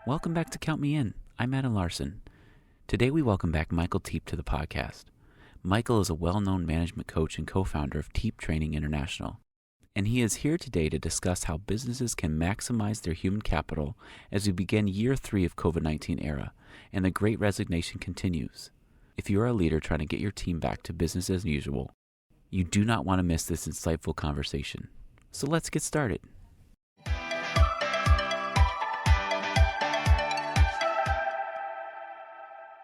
Welcome back to Count Me In. I'm Adam Larson. Today we welcome back Michael Teape to the podcast. Michael is a well-known management coach and co-founder of Teape Training International, and he is here today to discuss how businesses can maximize their human capital as we begin year 3 of COVID-19 era, and the great resignation continues. If you are a leader trying to get your team back to business as usual, you do not want to miss this insightful conversation. So let's get started.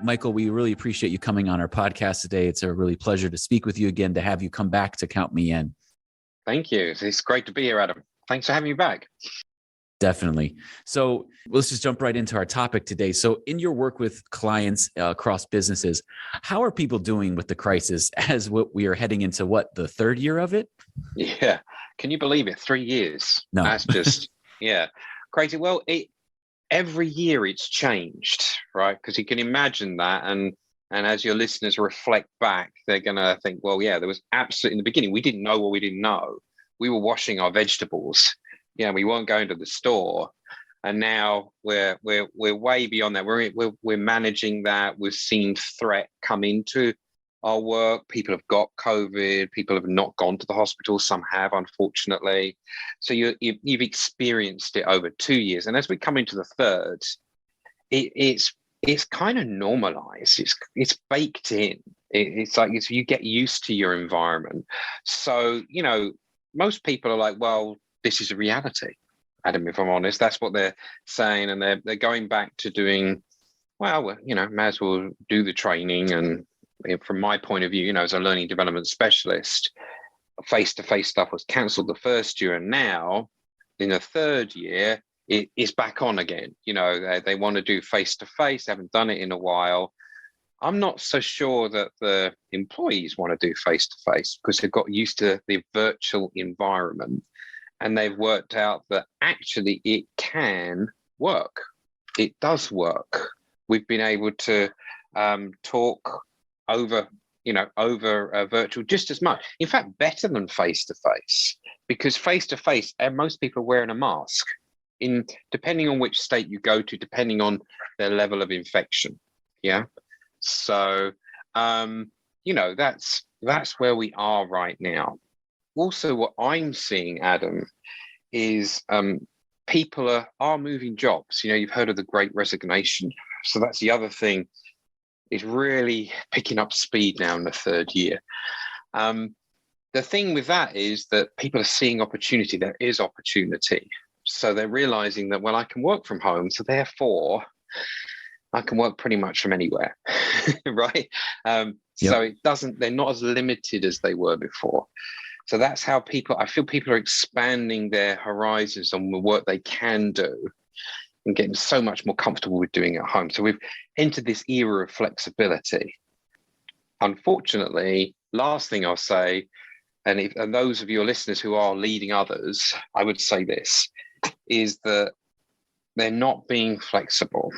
Michael, we really appreciate you coming on our podcast today. It's a really pleasure to speak with you again, to have you come back to Count Me In. Thank you. It's great to be here, Adam. Thanks for having me back. Definitely. So let's just jump right into our topic today. So in your work with clients across businesses, how are people doing with the crisis as we are heading into the third year of it? Yeah. Can you believe it? 3 years. No. That's just, crazy. Well, every year it's changed, right? Because you can imagine that. And as your listeners reflect back, they're going to think, well, yeah, there was absolutely, in the beginning, we didn't know what we didn't know. We were washing our vegetables. We weren't going to the store. And now we're way beyond that. We're managing that. We've seen threat come into our work. People have got COVID. People have not gone to the hospital. Some have, unfortunately. So you've experienced it over 2 years. And as we come into the third, it's kind of normalized. It's baked in. It's like you get used to your environment. So, most people are like, well, this is a reality, Adam, if I'm honest. That's what they're saying. And they're going back to doing, may as well do the training. And from my point of view, as a learning development specialist, face-to-face stuff was cancelled the first year. And now in the third year, it is back on again. They want to do face-to-face, haven't done it in a while. I'm not so sure that the employees want to do face-to-face because they've got used to the virtual environment. And they've worked out that actually it can work. It does work. We've been able to talk over virtual just as much. In fact, better than face-to-face, because face-to-face, most people are wearing a mask. Depending on which state you go to, depending on their level of infection. Yeah. So, that's where we are right now. Also, what I'm seeing, Adam, is people are moving jobs. You've heard of the great resignation. So that's the other thing. It's really picking up speed now in the third year. The thing with that is that people are seeing opportunity. There is opportunity. So they're realizing that, well, I can work from home. So therefore, I can work pretty much from anywhere, right? Yep. So they're not as limited as they were before. So that's how I feel people are expanding their horizons on the work they can do and getting so much more comfortable with doing it at home. So we've entered this era of flexibility. Unfortunately, last thing I'll say, and those of your listeners who are leading others, I would say this, is that they're not being flexible.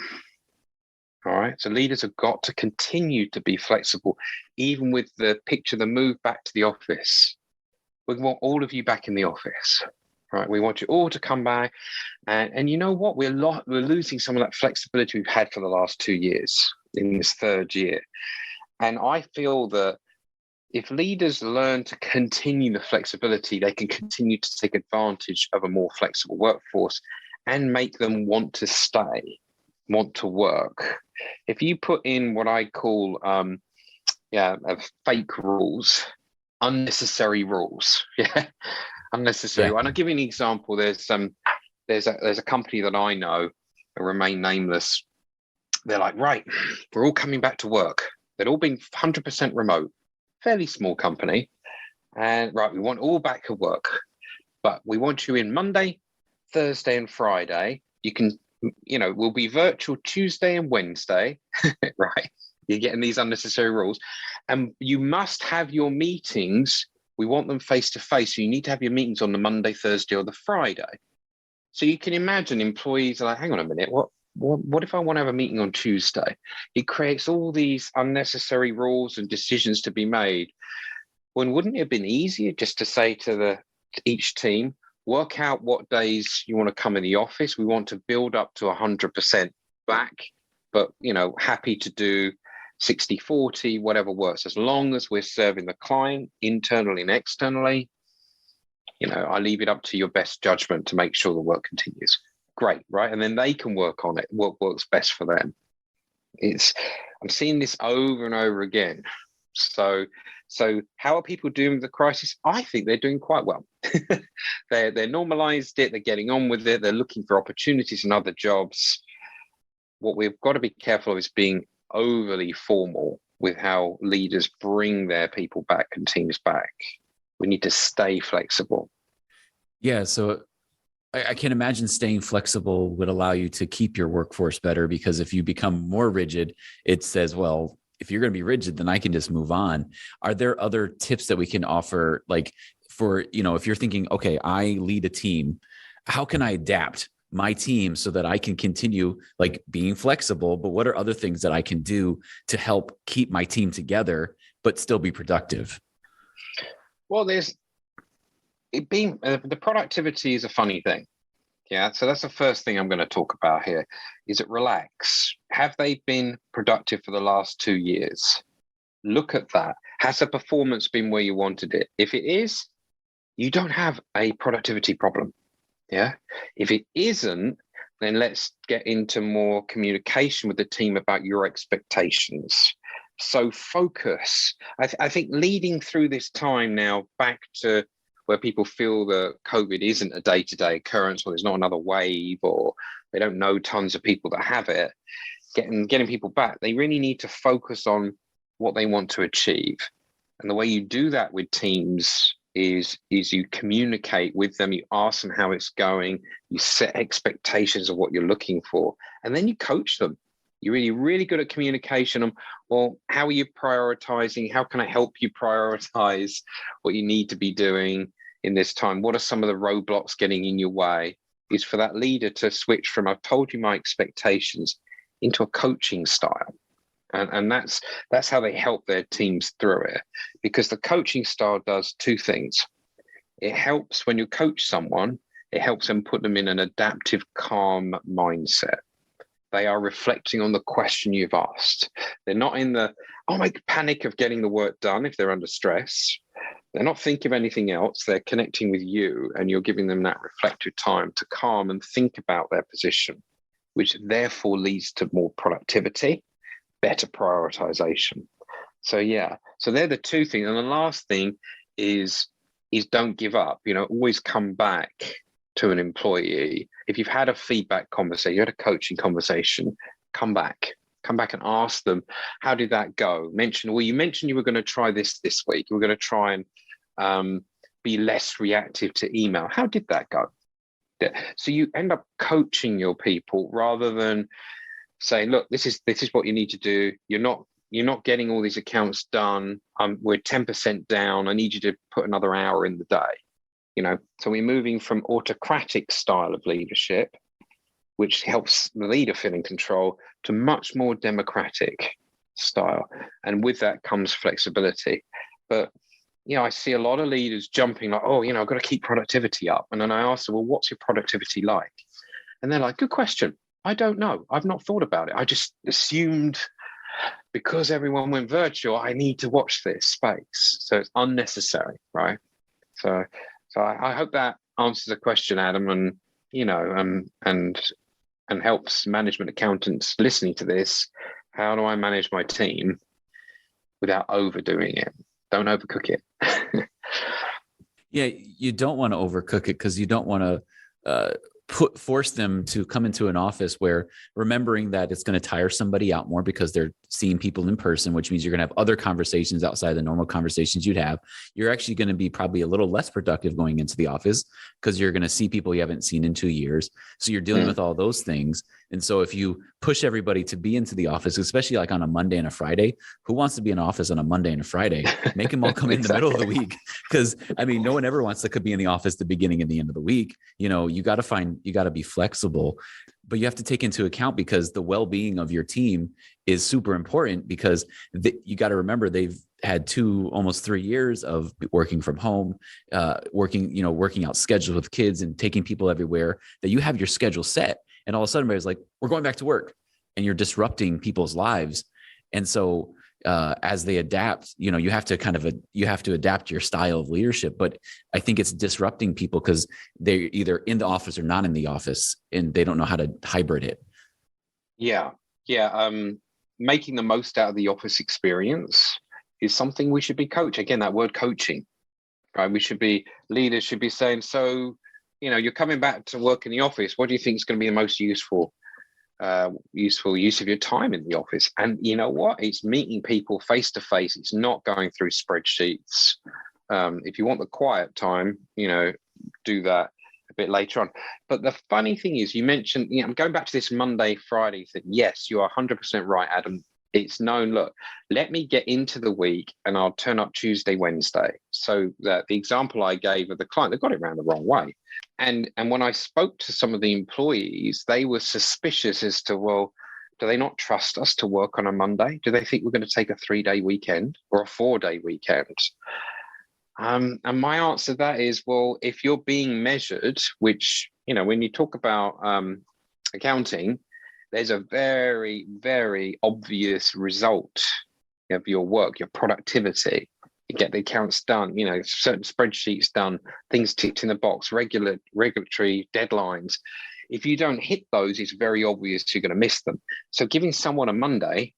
All right. So leaders have got to continue to be flexible, even with the move back to the office. We want all of you back in the office, right? We want you all to come back. And you know what? We're losing some of that flexibility we've had for the last 2 years in this third year. And I feel that if leaders learn to continue the flexibility, they can continue to take advantage of a more flexible workforce and make them want to stay, want to work. If you put in what I call fake rules, unnecessary rules, unnecessary. Yeah. And I'll give you an example. There's a company that I know, remain nameless. They're like, right, we're all coming back to work. They'd all been 100% remote, fairly small company, and right, we want all back at work, but we want you in Monday, Thursday, and Friday. You can, we'll be virtual Tuesday and Wednesday, right? You're getting these unnecessary rules. And you must have your meetings. We want them face-to-face. So you need to have your meetings on the Monday, Thursday, or the Friday. So you can imagine employees are like, hang on a minute, what if I want to have a meeting on Tuesday? It creates all these unnecessary rules and decisions to be made. When wouldn't it have been easier just to say to each team, work out what days you want to come in the office. We want to build up to 100% back, but, happy to do 60-40, whatever works, as long as we're serving the client internally and externally. I leave it up to your best judgment to make sure the work continues. Great, right? And then they can work on it, what works best for them. I'm seeing this over and over again. So how are people doing with the crisis? I think they're doing quite well. They're normalized it, they're getting on with it, they're looking for opportunities in other jobs. What we've got to be careful of is being overly formal with how leaders bring their people back and teams back. We need to stay flexible. Yeah, so I can imagine staying flexible would allow you to keep your workforce better, because if you become more rigid, it says, well, if you're going to be rigid, then I can just move on. Are there other tips that we can offer? Like for, if you're thinking, okay, I lead a team, how can I adapt my team so that I can continue like being flexible, but what are other things that I can do to help keep my team together, but still be productive? Well, the productivity is a funny thing. Yeah. So that's the first thing I'm going to talk about here. Is it relax? Have they been productive for the last 2 years? Look at that. Has the performance been where you wanted it? If it is, you don't have a productivity problem. Yeah. If it isn't, then let's get into more communication with the team about your expectations. So focus. I think leading through this time now back to where people feel that COVID isn't a day-to-day occurrence, or there's not another wave, or they don't know tons of people that have it, getting people back, they really need to focus on what they want to achieve. And the way you do that with teams is you communicate with them, you ask them how it's going, you set expectations of what you're looking for, and then you coach them. You're really, really good at communication. Well, how are you prioritizing? How can I help you prioritize what you need to be doing in this time? What are some of the roadblocks getting in your way? Is for that leader to switch from I've told you my expectations into a coaching style. And that's how they help their teams through it. Because the coaching style does two things. It helps when you coach someone, it helps them put them in an adaptive, calm mindset. They are reflecting on the question you've asked. They're not in the panic of getting the work done if they're under stress. They're not thinking of anything else. They're connecting with you, and you're giving them that reflective time to calm and think about their position, which therefore leads to more productivity, better prioritization. So they're the two things. And the last thing is don't give up. Always come back to an employee. If you've had a feedback conversation, you had a coaching conversation, come back and ask them, how did that go? You mentioned you were going to try this week. You were going to try and be less reactive to email. How did that go? So you end up coaching your people rather than saying, look, this is what you need to do. You're not getting all these accounts done. We're 10% down. I need you to put another hour in the day. So we're moving from autocratic style of leadership, which helps the leader feel in control, to much more democratic style. And with that comes flexibility. But, I see a lot of leaders jumping like, I've got to keep productivity up. And then I ask them, well, what's your productivity like? And they're like, good question. I don't know. I've not thought about it. I just assumed because everyone went virtual, I need to watch this space. So it's unnecessary, right? So I hope that answers the question, Adam, and helps management accountants listening to this. How do I manage my team without overdoing it? Don't overcook it. Yeah, you don't want to overcook it, because you don't want to force them to come into an office where, remembering that it's going to tire somebody out more because they're seeing people in person, which means you're going to have other conversations outside the normal conversations you'd have. You're actually going to be probably a little less productive going into the office because you're going to see people you haven't seen in 2 years. So you're dealing with all those things. And so if you push everybody to be into the office, especially like on a Monday and a Friday, who wants to be in office on a Monday and a Friday? Make them all come in the middle of the week. Because no one ever wants to be in the office the beginning and the end of the week. You got to be flexible, but you have to take into account, because the well-being of your team is super important, because you got to remember had almost 3 years of working from home, working out schedules with kids and taking people everywhere, that you have your schedule set. And all of a sudden everybody's like, we're going back to work, and you're disrupting people's lives. And so as they adapt, you have to adapt your style of leadership. But I think it's disrupting people because they're either in the office or not in the office, and they don't know how to hybrid it. Yeah. Making the most out of the office experience is something we should be coaching. Again, that word coaching, right? Leaders should be saying, so, you're coming back to work in the office. What do you think is going to be the most useful use of your time in the office? And you know what? It's meeting people face to face. It's not going through spreadsheets. If you want the quiet time, do that a bit later on. But the funny thing is, you mentioned, I'm going back to this Monday, Friday thing. Yes, you are 100% right, Adam. It's known, look, let me get into the week and I'll turn up Tuesday, Wednesday. So that the example I gave of the client, they got it around the wrong way. And when I spoke to some of the employees, they were suspicious as to, well, do they not trust us to work on a Monday? Do they think we're going to take a 3-day weekend or a 4-day weekend? And my answer to that is, well, if you're being measured, which, when you talk about accounting, there's a very, very obvious result of your work, your productivity. You get the accounts done, certain spreadsheets done, things ticked in the box, regulatory deadlines. If you don't hit those, it's very obvious you're going to miss them. So giving someone a Monday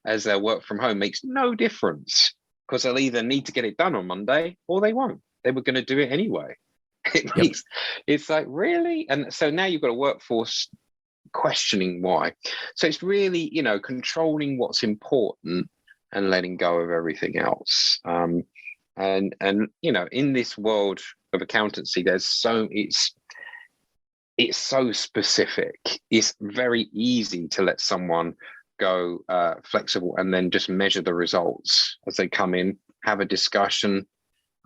as their work from home makes no difference, because they'll either need to get it done on Monday or they won't. They were going to do it anyway. It's like, really? And so now you've got a workforce questioning why. So it's really, controlling what's important and letting go of everything else. And in this world of accountancy, it's so specific. It's very easy to let someone go flexible and then just measure the results as they come in, have a discussion,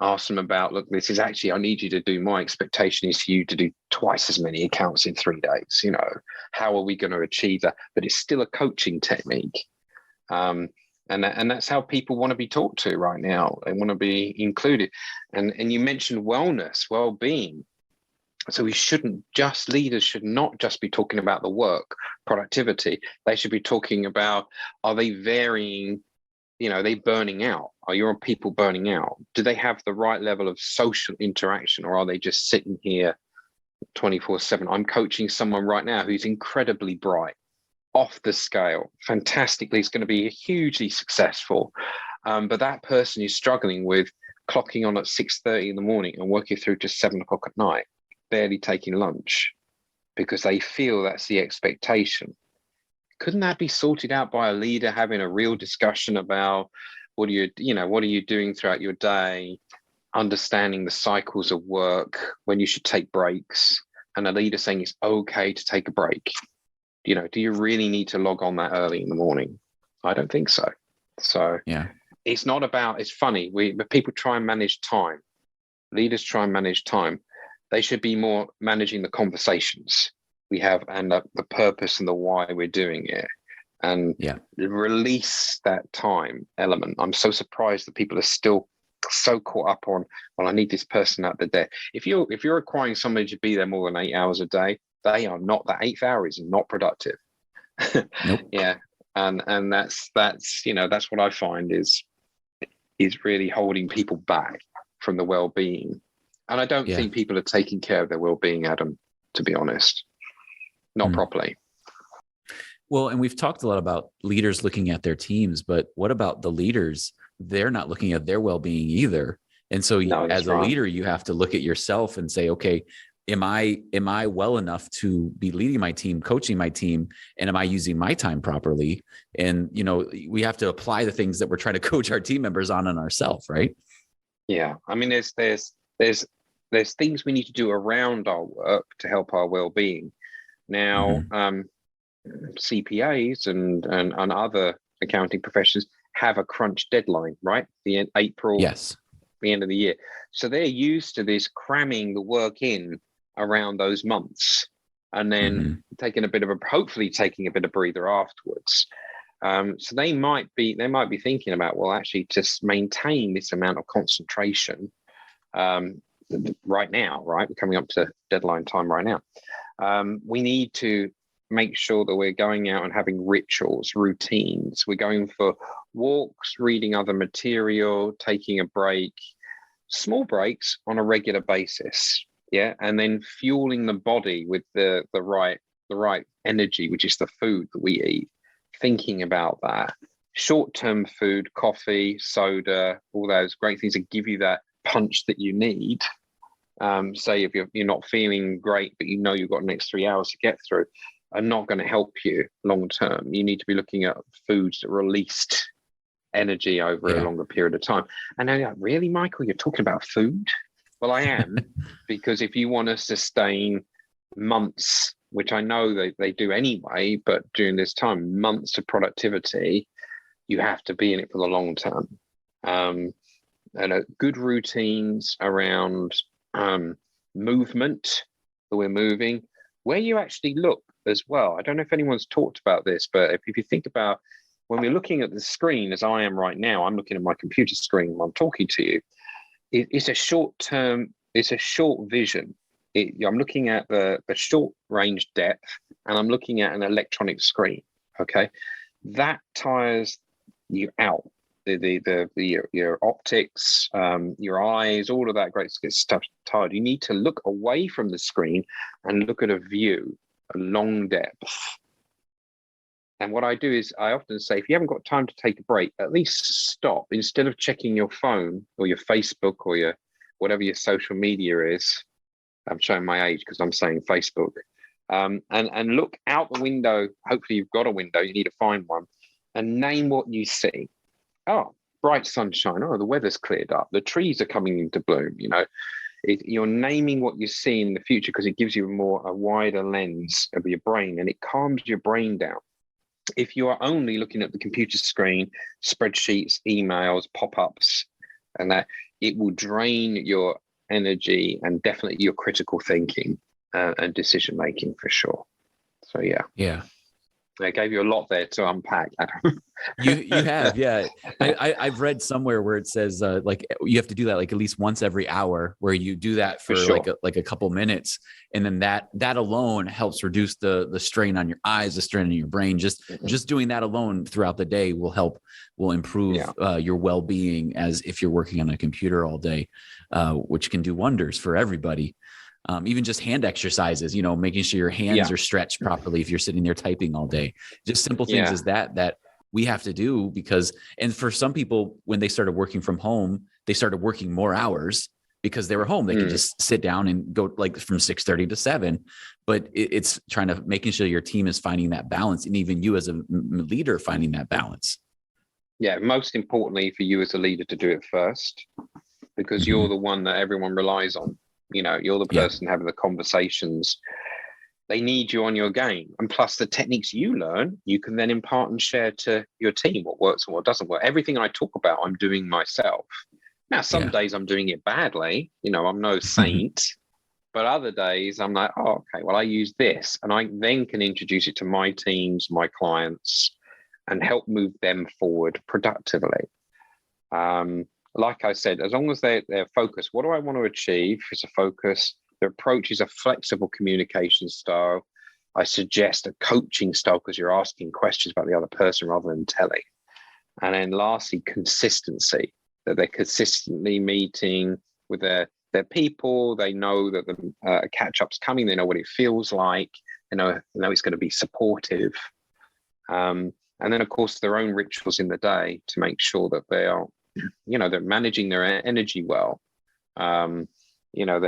ask them about, look, this is actually, I need you to do, my expectation is for you to do twice as many accounts in 3 days. How are we going to achieve that? But it's still a coaching technique. And that's how people want to be talked to right now. They want to be included. And you mentioned wellness, well-being. So leaders should not just be talking about the work, productivity. They should be talking about, are they varying, are they burning out? Are your people burning out? Do they have the right level of social interaction, or are they just sitting here 24/7? I'm coaching someone right now who's incredibly bright, off the scale, fantastically, is going to be hugely successful. But that person is struggling with clocking on at 6:30 in the morning and working through to 7 o'clock at night, barely taking lunch, because they feel that's the expectation. Couldn't that be sorted out by a leader having a real discussion about what are you doing throughout your day, understanding the cycles of work, when you should take breaks, and a leader saying it's okay to take a break? Do you really need to log on that early in the morning? I don't think so. So yeah, it's not about, it's funny, people try and manage time. Leaders try and manage time. They should be more managing the conversations we have and the purpose and the why we're doing it, and release that time element. I'm so surprised that people are still so caught up on, well, I need this person at the desk. If you're requiring somebody to be there more than 8 hours a day, they are not, that 8th hour is not productive. Nope. Yeah. And that's what I find is really holding people back from the well-being. And I don't think people are taking care of their well-being, Adam, to be honest. Not properly. Well, and we've talked a lot about leaders looking at their teams, but what about the leaders? They're not looking at their well-being either. And so as a leader, you have to look at yourself and say, okay, am I well enough to be leading my team, coaching my team, and am I using my time properly? And, we have to apply the things that we're trying to coach our team members on ourselves, right? Yeah. I mean, there's things we need to do around our work to help our well-being. Now, CPAs and other accounting professions have a crunch deadline, right? The end April, the end of the year. So they're used to this cramming the work in around those months, and then hopefully taking a bit of breather afterwards. So they might be thinking about, well, actually, to maintain this amount of concentration right now, right? We're coming up to deadline time right now. We need to make sure that we're going out and having rituals, routines. We're going for walks, reading other material, taking a break, small breaks on a regular basis. Yeah. And then fueling the body with the right energy, which is the food that we eat. Thinking about that. Short-term food, coffee, soda, all those great things that give you that punch that you need. Say if you're not feeling great, but you know you've got the next 3 hours to get through, are not going to help you long term. You need to be looking at foods that released energy over a longer period of time. And I'm like, really, Michael, you're talking about food? Well, I am, because if you want to sustain months, which I know they do anyway, but during this time, months of productivity, you have to be in it for the long term. And good routines around movement, that we're moving, where you actually look as well. I don't know if anyone's talked about this, but if you think about when we're looking at the screen, as I am right now, I'm looking at my computer screen while I'm talking to you. It's a short term, it's a short vision. I'm looking at the short range depth, and I'm looking at an electronic screen. Okay, that tires you out. Your optics, your eyes, all of that great stuff tired. You need to look away from the screen and look at a view, a long depth. And what I do is I often say, if you haven't got time to take a break, at least stop. Instead of checking your phone or your Facebook or your whatever your social media is. I'm showing my age because I'm saying Facebook. And look out the window. Hopefully you've got a window. You need to find one, and name what you see. Oh, bright sunshine. Oh, the weather's cleared up. The trees are coming into bloom. You're naming what you see in the future because it gives you a wider lens of your brain, and it calms your brain down. If you are only looking at the computer screen, spreadsheets, emails, pop-ups, and that, it will drain your energy and definitely your critical thinking and decision making for sure. So yeah. I gave you a lot there to unpack, Adam. You have, yeah. I've read somewhere where it says like you have to do that like at least once every hour, where you do that for sure. like a couple minutes, and then that alone helps reduce the strain on your eyes, the strain on your brain. Just doing that alone throughout the day will improve your well-being, as if you're working on a computer all day, which can do wonders for everybody. Even just hand exercises, making sure your hands are stretched properly if you're sitting there typing all day. Just simple things as that we have to do, and for some people, when they started working from home, they started working more hours because they were home. They could just sit down and go like from 6:30 to 7. But it's making sure your team is finding that balance, and even you as a leader finding that balance. Yeah, most importantly for you as a leader to do it first, because you're the one that everyone relies on. You're the person having the conversations. They need you on your game. And plus the techniques you learn, you can then impart and share to your team what works and what doesn't work. Everything I talk about, I'm doing myself. Now, some days I'm doing it badly. I'm no saint. But other days I'm like, oh, okay, well, I use this. And I then can introduce it to my teams, my clients, and help move them forward productively. Like I said, as long as they're focused, what do I want to achieve? It's a focus. The approach is a flexible communication style. I suggest a coaching style because you're asking questions about the other person rather than telling. And then lastly, consistency, that they're consistently meeting with their people. They know that the catch-up's coming. They know what it feels like. They know it's going to be supportive. And then, of course, their own rituals in the day to make sure that they are they're managing their energy well. That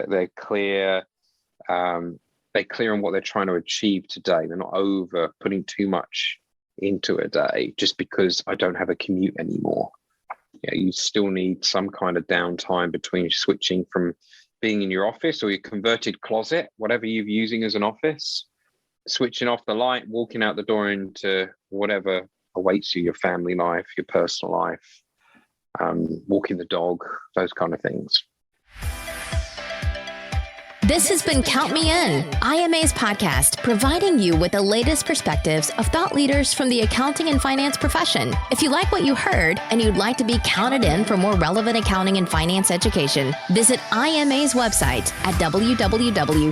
they're clear. They're clear on what they're trying to achieve today. They're not over putting too much into a day just because I don't have a commute anymore. You still need some kind of downtime between switching from being in your office or your converted closet, whatever you're using as an office, switching off the light, walking out the door into whatever awaits you, your family life, your personal life. Walking the dog, those kind of things. This has been Count Me In, IMA's podcast, providing you with the latest perspectives of thought leaders from the accounting and finance profession. If you like what you heard and you'd like to be counted in for more relevant accounting and finance education, visit IMA's website at www.imanet.org.